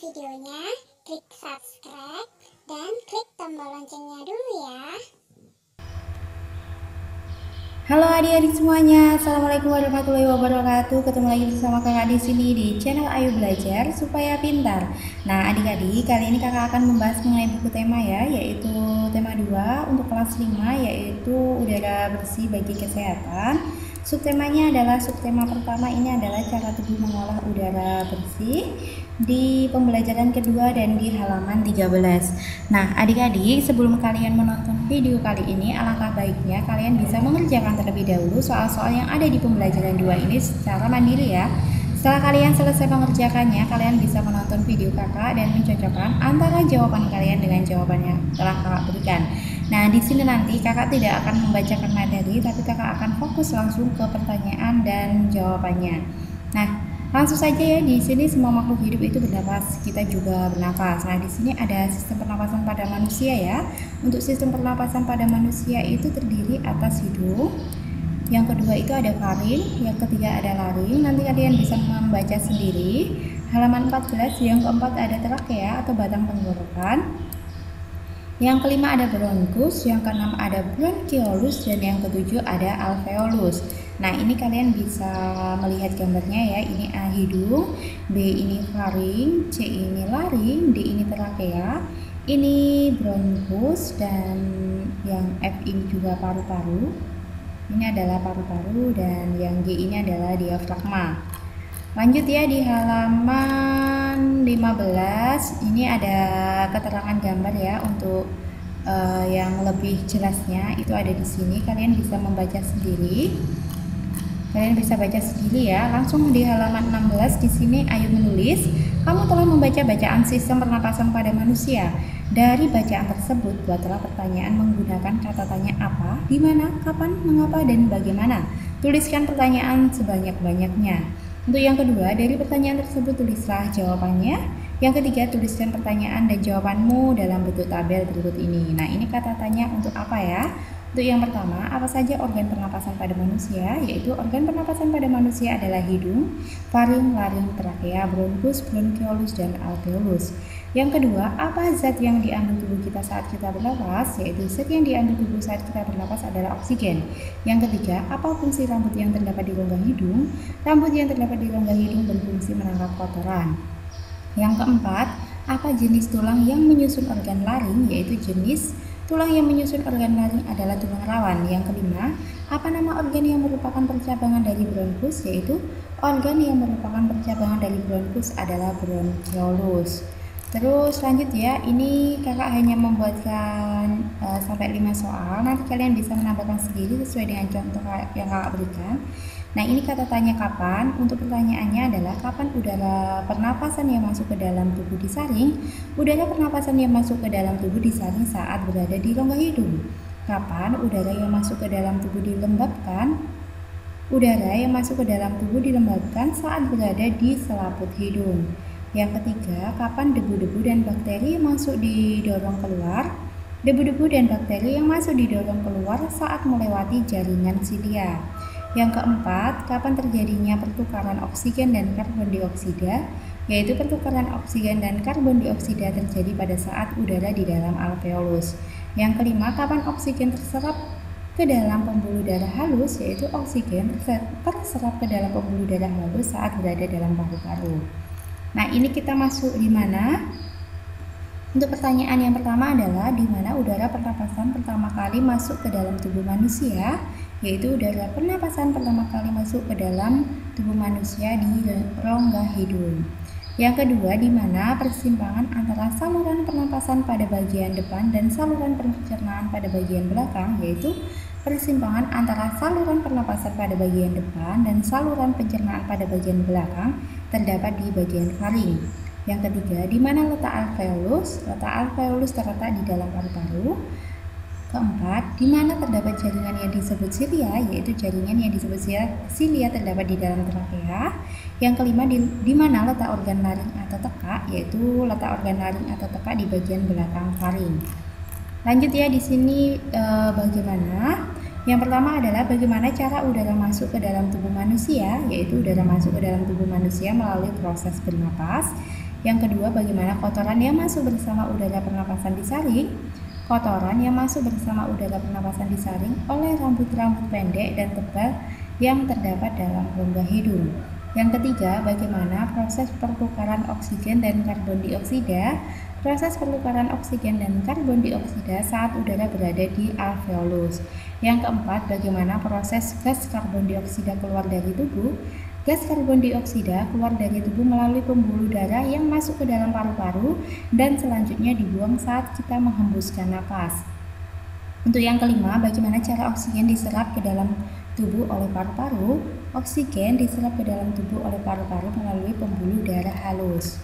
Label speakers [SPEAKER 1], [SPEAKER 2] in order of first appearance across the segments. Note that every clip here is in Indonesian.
[SPEAKER 1] videonya, klik subscribe, dan klik tombol loncengnya dulu ya.
[SPEAKER 2] Halo adik-adik semuanya, assalamualaikum warahmatullahi wabarakatuh. Ketemu lagi bersama kakak di sini di channel Ayu Belajar Supaya Pintar. Nah adik-adik, kali ini kakak akan membahas mengenai buku tema ya, yaitu tema 2 untuk kelas 5, yaitu udara bersih bagi kesehatan. Subtemanya adalah subtema pertama, ini adalah cara tubuh mengolah udara bersih di pembelajaran kedua dan di halaman 13. Nah adik-adik, sebelum kalian menonton video kali ini, alangkah baiknya kalian bisa mengerjakan terlebih dahulu soal-soal yang ada di pembelajaran 2 ini secara mandiri ya. Setelah kalian selesai mengerjakannya, kalian bisa menonton video kakak dan mencocokkan antara jawaban kalian dengan jawaban yang telah kakak berikan. Nah, di sini nanti kakak tidak akan membacakan materi, tapi kakak akan fokus langsung ke pertanyaan dan jawabannya. Nah, langsung saja ya, di sini semua makhluk hidup itu bernapas, kita juga bernapas. Nah, di sini ada sistem pernapasan pada manusia ya. Untuk sistem pernapasan pada manusia itu terdiri atas hidung, yang kedua itu ada faring, yang ketiga ada laring. Nanti kalian bisa membaca sendiri. Halaman 14, yang keempat ada trakea atau batang tenggorokan. Yang kelima ada bronkus, yang keenam ada bronchiolus, dan yang ketujuh ada alveolus. Nah ini kalian bisa melihat gambarnya ya. Ini A hidung, B ini faring, C ini laring, D ini trakea, ini bronkus, dan yang F ini juga paru-paru. Ini adalah paru-paru, dan yang G ini adalah diafragma. Lanjut ya, di halaman 15 ini ada keterangan gambar ya. Untuk yang lebih jelasnya itu ada di sini. Kalian bisa membaca sendiri. Kalian bisa baca sendiri ya. Langsung di halaman 16 di sini Ayu menulis, kamu telah membaca bacaan sistem pernapasan pada manusia. Dari bacaan tersebut, buatlah pertanyaan menggunakan kata tanya apa, di mana, kapan, mengapa, dan bagaimana. Tuliskan pertanyaan sebanyak-banyaknya. Untuk yang kedua, dari pertanyaan tersebut tulislah jawabannya. Yang ketiga, tuliskan pertanyaan dan jawabanmu dalam bentuk tabel berikut ini. Nah, ini kata tanya untuk apa ya? Untuk yang pertama, apa saja organ pernapasan pada manusia? Yaitu organ pernapasan pada manusia adalah hidung, faring, laring, trakea, bronkus, bronchiolus, dan alveolus. Yang kedua, apa zat yang diambil tubuh kita saat kita bernapas? Yaitu zat yang diambil tubuh saat kita bernapas adalah oksigen. Yang ketiga, apa fungsi rambut yang terdapat di rongga hidung? Rambut yang terdapat di rongga hidung berfungsi menangkap kotoran. Yang keempat, apa jenis tulang yang menyusun organ laring? Yaitu jenis tulang yang menyusun organ laring adalah tulang rawan. Yang kelima, apa nama organ yang merupakan percabangan dari bronkus? Yaitu organ yang merupakan percabangan dari bronkus adalah bronchiolus. Terus lanjut ya, ini kakak hanya membuatkan sampai 5 soal. Nanti kalian bisa menambahkan sendiri sesuai dengan contoh yang kakak berikan. Nah ini kata tanya kapan. Untuk pertanyaannya adalah kapan udara pernapasan yang masuk ke dalam tubuh disaring? Udara pernapasan yang masuk ke dalam tubuh disaring saat berada di rongga hidung. Kapan udara yang masuk ke dalam tubuh dilembabkan? Udara yang masuk ke dalam tubuh dilembabkan saat berada di selaput hidung. Yang ketiga, kapan debu-debu dan bakteri yang masuk didorong keluar? Debu-debu dan bakteri yang masuk didorong keluar saat melewati jaringan silia. Yang keempat, kapan terjadinya pertukaran oksigen dan karbon dioksida? Yaitu pertukaran oksigen dan karbon dioksida terjadi pada saat udara di dalam alveolus. Yang kelima, kapan oksigen terserap ke dalam pembuluh darah halus? Yaitu oksigen terserap ke dalam pembuluh darah halus saat berada dalam paru-paru. Nah, ini kita masuk di mana? Untuk pertanyaan yang pertama adalah di mana udara pernapasan pertama kali masuk ke dalam tubuh manusia? Yaitu udara pernapasan pertama kali masuk ke dalam tubuh manusia di rongga hidung. Yang kedua, di mana persimpangan antara saluran pernapasan pada bagian depan dan saluran pencernaan pada bagian belakang? Yaitu persimpangan antara saluran pernapasan pada bagian depan dan saluran pencernaan pada bagian belakang terdapat di bagian faring. Yang ketiga, di mana letak alveolus? Letak alveolus terletak di dalam paru-paru. Keempat, di mana terdapat jaringan yang disebut silia? Yaitu jaringan yang disebut silia terdapat di dalam trakea. Yang kelima, di mana letak organ laring atau tekak? Yaitu letak organ laring atau tekak di bagian belakang faring. Lanjut ya, di sini bagaimana? Yang pertama adalah bagaimana cara udara masuk ke dalam tubuh manusia, yaitu udara masuk ke dalam tubuh manusia melalui proses bernapas. Yang kedua, bagaimana kotoran yang masuk bersama udara pernapasan disaring. Kotoran yang masuk bersama udara pernapasan disaring oleh rambut-rambut pendek dan tebal yang terdapat dalam rongga hidung. Yang ketiga, bagaimana proses pertukaran oksigen dan karbon dioksida. Proses pertukaran oksigen dan karbon dioksida saat udara berada di alveolus. Yang keempat, bagaimana proses gas karbon dioksida keluar dari tubuh. Gas karbon dioksida keluar dari tubuh melalui pembuluh darah yang masuk ke dalam paru-paru dan selanjutnya dibuang saat kita menghembuskan napas. Untuk yang kelima, bagaimana cara oksigen diserap ke dalam tubuh oleh paru-paru. Oksigen diserap ke dalam tubuh oleh paru-paru melalui pembuluh darah halus.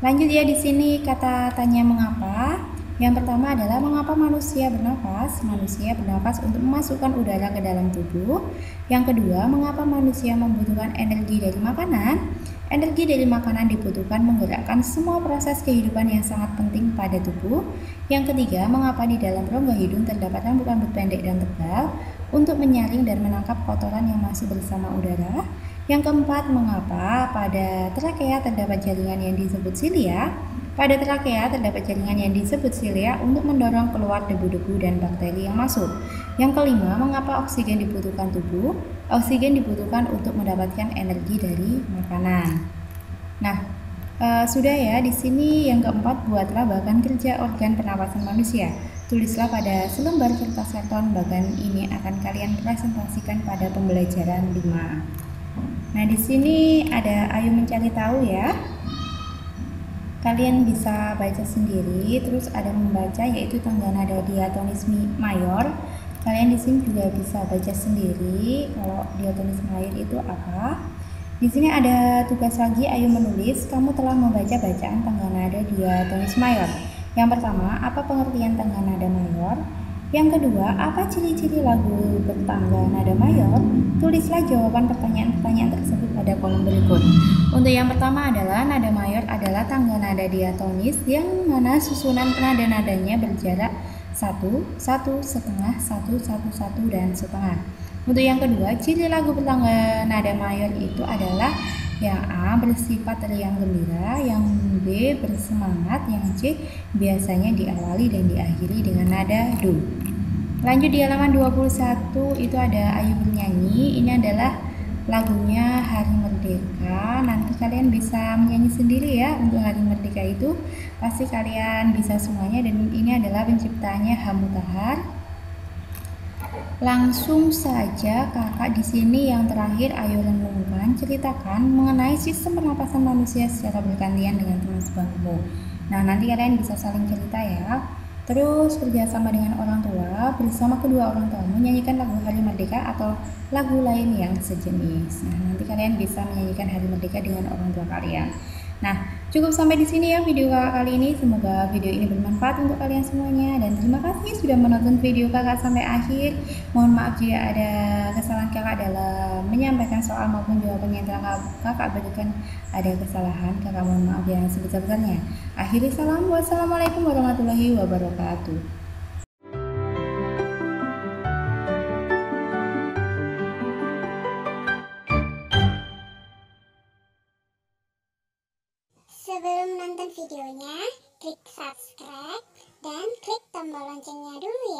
[SPEAKER 2] Lanjut ya, di sini kata tanya mengapa. Yang pertama adalah mengapa manusia bernafas? Manusia bernafas untuk memasukkan udara ke dalam tubuh. Yang kedua, mengapa manusia membutuhkan energi dari makanan? Energi dari makanan dibutuhkan menggerakkan semua proses kehidupan yang sangat penting pada tubuh. Yang ketiga, mengapa di dalam rongga hidung terdapat rambut-rambut pendek dan tebal untuk menyaring dan menangkap kotoran yang masuk bersama udara. Yang keempat, mengapa pada trakea terdapat jaringan yang disebut silia. Pada trakea terdapat jaringan yang disebut silia untuk mendorong keluar debu-debu dan bakteri yang masuk. Yang kelima, mengapa oksigen dibutuhkan tubuh? Oksigen dibutuhkan untuk mendapatkan energi dari makanan. Nah, sudah ya, di sini yang keempat, buatlah bagan kerja organ pernapasan manusia. Tulislah pada selembar kertas karton bagan ini akan kalian presentasikan pada pembelajaran 5. Nah, di sini ada ayo mencari tahu ya. Kalian bisa baca sendiri, terus ada membaca yaitu tangga nada diatonis mayor. Kalian di sini juga bisa baca sendiri kalau diatonis mayor itu apa. Di sini ada tugas lagi, ayo menulis. Kamu telah membaca bacaan tangga nada diatonis mayor. Yang pertama, apa pengertian tangga nada mayor? Yang kedua, apa ciri-ciri lagu bertangga nada mayor? Tulislah jawaban pertanyaan-pertanyaan tersebut pada kolom berikut. Untuk yang pertama adalah nada mayor adalah tangga nada diatonis yang mana susunan nada-nadanya berjarak 1, 1, setengah, 1, 1, 1, dan setengah. Untuk yang kedua, ciri lagu bertangga nada mayor itu adalah yang A bersifat riang gembira, yang B bersemangat, yang C biasanya diawali dan diakhiri dengan nada do. Lanjut di halaman 21 itu ada ayo bernyanyi. Ini adalah lagunya Hari Merdeka. Nanti kalian bisa menyanyi sendiri ya untuk Hari Merdeka itu. Pasti kalian bisa semuanya dan ini adalah penciptanya Hamutahar. Langsung saja kakak di sini yang terakhir, ayo renungkan, ceritakan mengenai sistem pernapasan manusia secara bergantian dengan teman sebangku. Nah, nanti kalian bisa saling cerita ya. Terus kerjasama dengan orang tua, bersama kedua orang tua menyanyikan lagu Hari Merdeka atau lagu lain yang sejenis. Nah, nanti kalian bisa menyanyikan Hari Merdeka dengan orang tua kalian. Nah, cukup sampai di sini ya video kakak kali ini. Semoga video ini bermanfaat untuk kalian semuanya dan terima kasih sudah menonton video kakak sampai akhir. Mohon maaf jika ada kesalahan kakak dalam menyampaikan soal maupun jawaban yang telah kakak berikan ada kesalahan. Kakak mohon maaf yang sebesar-besarnya. Akhiri salam, wassalamualaikum warahmatullahi wabarakatuh.
[SPEAKER 1] Sebelum nonton videonya, klik subscribe dan klik tombol loncengnya dulu ya.